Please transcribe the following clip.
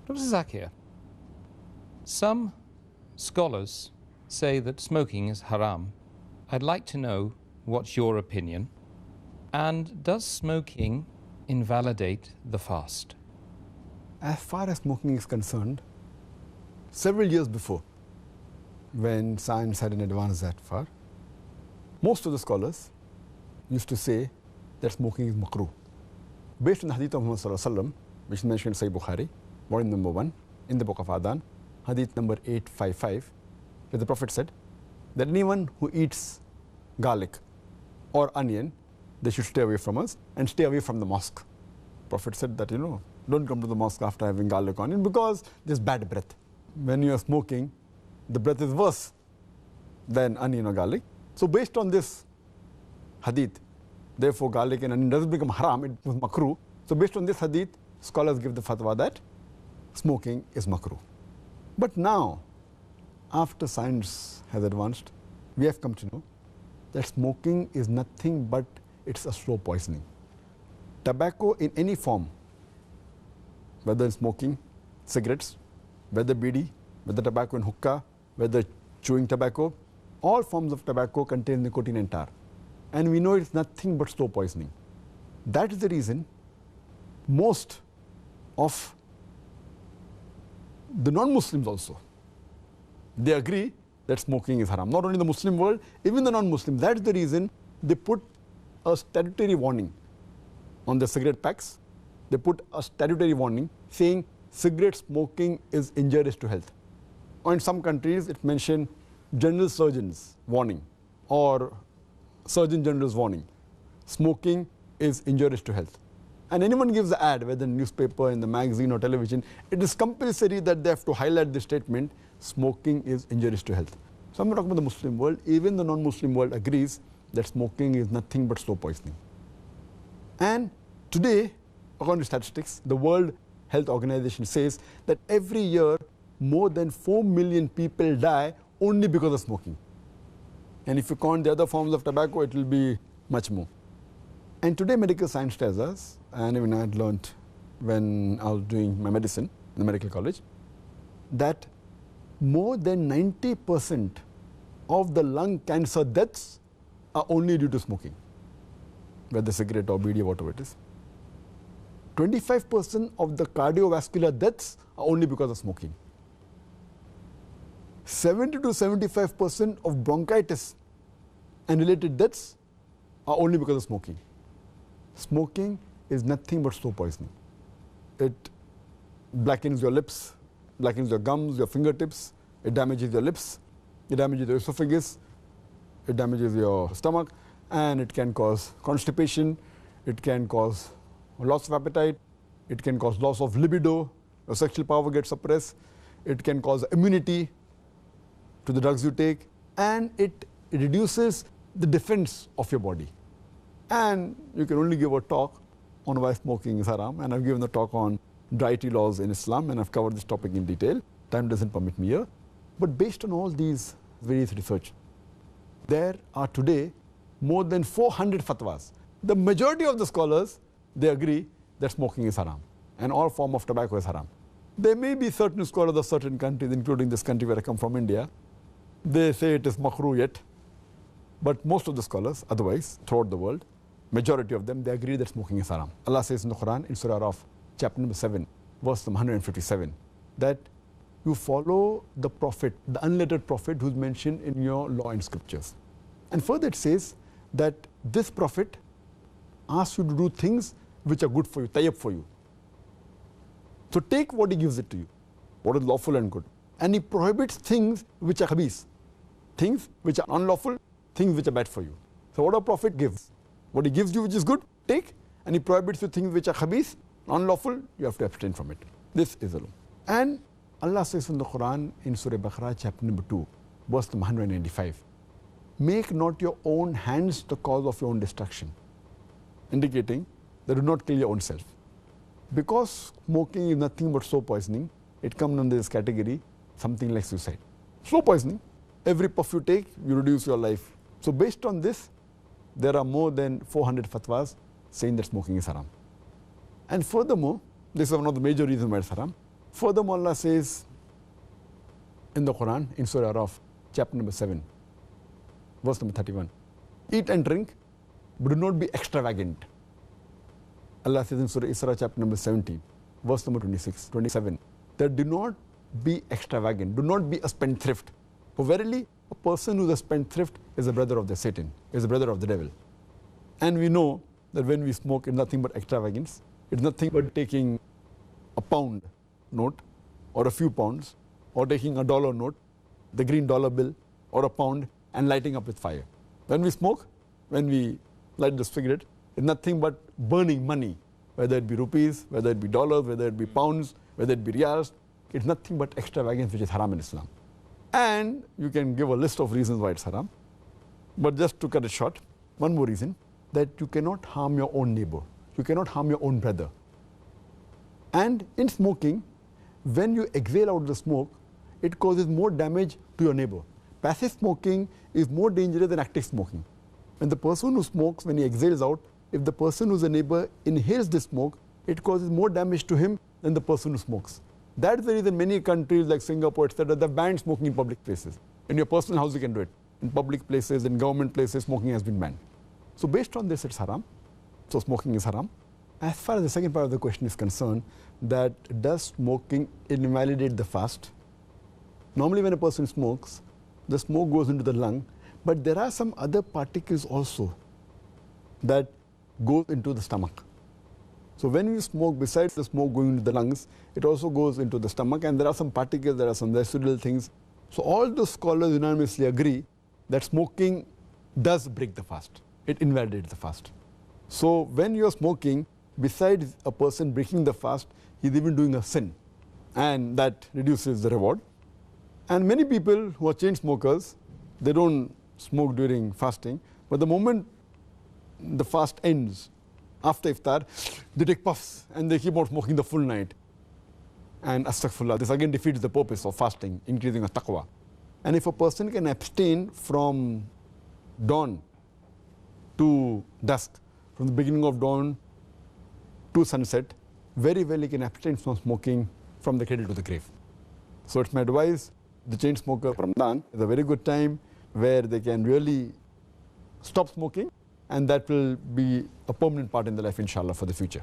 Dr. Zakir, some scholars say that smoking is haram. I'd like to know what's your opinion. And does smoking invalidate the fast? As far as smoking is concerned, several years before, when science hadn't advanced that far, most of the scholars used to say that smoking is makruh. Based on the Hadith of Muhammad, which is mentioned in Sahih Bukhari, volume number 1, in the Book of Adhan, Hadith number 855, where the Prophet said that anyone who eats garlic or onion, they should stay away from us and stay away from the mosque. Prophet said that, don't come to the mosque after having garlic or onion because there's bad breath. When you are smoking, the breath is worse than onion or garlic. So based on this hadith, therefore garlic and onion doesn't become haram, it was makruh. So based on this hadith, scholars give the fatwa that smoking is makruh. But now, after science has advanced, we have come to know that smoking is nothing but it's a slow poisoning. Tobacco in any form, whether smoking, cigarettes, whether bedi, whether tobacco in Huqqa, whether chewing tobacco, all forms of tobacco contain nicotine and tar. And we know it's nothing but slow poisoning. That is the reason most of the non-Muslims also, they agree that smoking is haram. Not only the Muslim world, even the non-Muslims. That's the reason they put a statutory warning on the cigarette packs. They put a statutory warning saying cigarette smoking is injurious to health. Or in some countries, it mentioned general surgeon's warning or surgeon general's warning. Smoking is injurious to health. And anyone gives the ad, whether in newspaper, in the magazine or television, it is compulsory that they have to highlight the statement, smoking is injurious to health. So I'm not talking about the Muslim world, even the non-Muslim world agrees that smoking is nothing but slow poisoning. And today, according to statistics, the World Health Organization says that every year more than 4 million people die only because of smoking. And if you count the other forms of tobacco, it will be much more. And today medical science tells us, and even I had learned when I was doing my medicine in the medical college, that more than 90% of the lung cancer deaths are only due to smoking, whether cigarette or bedi or whatever it is. 25% of the cardiovascular deaths are only because of smoking. 70 to 75% of bronchitis and related deaths are only because of smoking. Smoking is nothing but slow poisoning. It blackens your lips, blackens your gums, your fingertips, it damages your lips, it damages your esophagus, it damages your stomach, and it can cause constipation, it can cause loss of appetite, it can cause loss of libido, your sexual power gets suppressed, it can cause immunity to the drugs you take, and it reduces the defense of your body. And you can only give a talk on why smoking is haram, and I've given a talk on dietary laws in Islam, and I've covered this topic in detail. Time doesn't permit me here. But based on all these various research, there are today more than 400 fatwas. The majority of the scholars, they agree that smoking is haram, and all form of tobacco is haram. There may be certain scholars of certain countries, including this country where I come from, India, they say it is makhrooh yet. But most of the scholars, otherwise, throughout the world, majority of them, they agree that smoking is haram. Allah says in the Quran, in Surah Araf, chapter number 7, verse number 157, that you follow the prophet, the unlettered prophet who's mentioned in your law and scriptures. And further it says that this prophet asks you to do things which are good for you, tayyib for you. So take what he gives it to you, what is lawful and good. And he prohibits things which are khabith, things which are unlawful, things which are bad for you. So what a prophet gives, what he gives you which is good, take, and he prohibits you things which are khabith, unlawful, you have to abstain from it. This is the law. And Allah says in the Quran, in Surah Baqarah, chapter number 2, verse number 195, make not your own hands the cause of your own destruction, indicating that do not kill your own self. Because smoking is nothing but slow poisoning, it comes under this category, something like suicide. Slow poisoning, every puff you take, you reduce your life. So based on this, there are more than 400 fatwas saying that smoking is haram. And furthermore, this is one of the major reasons why it's haram. Furthermore, Allah says in the Quran, in Surah Araf, chapter number 7, verse number 31, eat and drink, but do not be extravagant. Allah says in Surah Isra, chapter number 17, verse number 27, that do not be extravagant, do not be a spendthrift. For verily, a person who is a spendthrift is a brother of the Satan, is a brother of the devil. And we know that when we smoke, it's nothing but extravagance. It's nothing but taking a pound note or a few pounds, or taking a dollar note, the green dollar bill, or a pound, and lighting up with fire. When we smoke, when we light the cigarette, it's nothing but burning money, whether it be rupees, whether it be dollars, whether it be pounds, whether it be riyals. It's nothing but extravagance, which is haram in Islam. And you can give a list of reasons why it's haram. But just to cut it short, one more reason, that you cannot harm your own neighbor. You cannot harm your own brother. And in smoking, when you exhale out the smoke, it causes more damage to your neighbor. Passive smoking is more dangerous than active smoking. When the person who smokes, when he exhales out, if the person who's a neighbor inhales the smoke, it causes more damage to him than the person who smokes. That's the reason many countries like Singapore, etc., they've banned smoking in public places. In your personal house, you can do it. In public places, in government places, smoking has been banned. So based on this, it's haram. So smoking is haram. As far as the second part of the question is concerned, that does smoking invalidate the fast? Normally when a person smokes, the smoke goes into the lung, but there are some other particles also that go into the stomach. So when we smoke, besides the smoke going into the lungs, it also goes into the stomach, and there are some particles, there are some residual things. So all those scholars unanimously agree that smoking does break the fast. It invalidates the fast. So when you are smoking, besides a person breaking the fast, he's even doing a sin, and that reduces the reward. And many people who are chain smokers, they don't smoke during fasting, but the moment the fast ends, after iftar, they take puffs and they keep on smoking the full night. And astaghfirullah, this again defeats the purpose of fasting, increasing a taqwa. And if a person can abstain from dawn to dusk, from the beginning of dawn to sunset, very well he can abstain from smoking from the cradle to the grave. So it's my advice, the chain smoker, Ramadan is a very good time where they can really stop smoking, and that will be a permanent part in their life, inshallah, for the future.